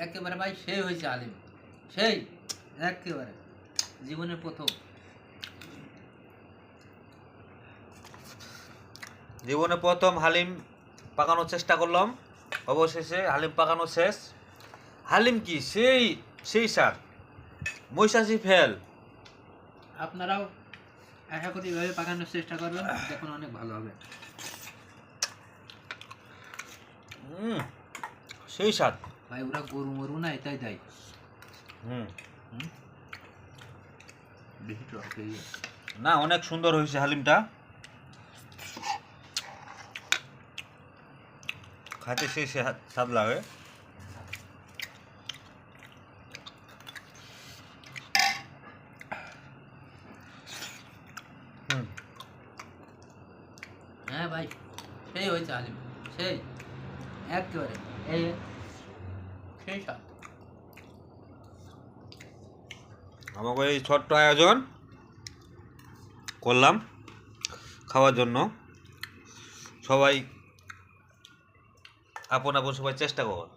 একেবারে ভাই সেই হয়েছে হালিম, সেই একেবারে জীবনের প্রথম। জীবনে প্রথম হালিম পাকানোর চেষ্টা করলাম, অবশেষে হালিম পাকানো শেষ। হালিম কি সেই সেই স্বাদ, মহিষাসী ফেল। আপনারাও আশা করি এভাবে পাকানোর চেষ্টা করবেন, দেখুন অনেক ভালো হবে। সেই স্বাদ ভাই ওরা গরু মরু না এটাই দেয়। বেশি টক হয়ে গেছে। না, অনেক সুন্দর হয়েছে হালিমটা, খাতে সেই স্বাদ লাগে। হ্যাঁ ভাই সেই হয়েছে হালিম, সেই একেবারে এই সেই স্বাদ। আমাকে এই ছোট্ট আয়োজন করলাম খাওয়ার জন্য। সবাই আপন আপন সবাই চেষ্টা কর।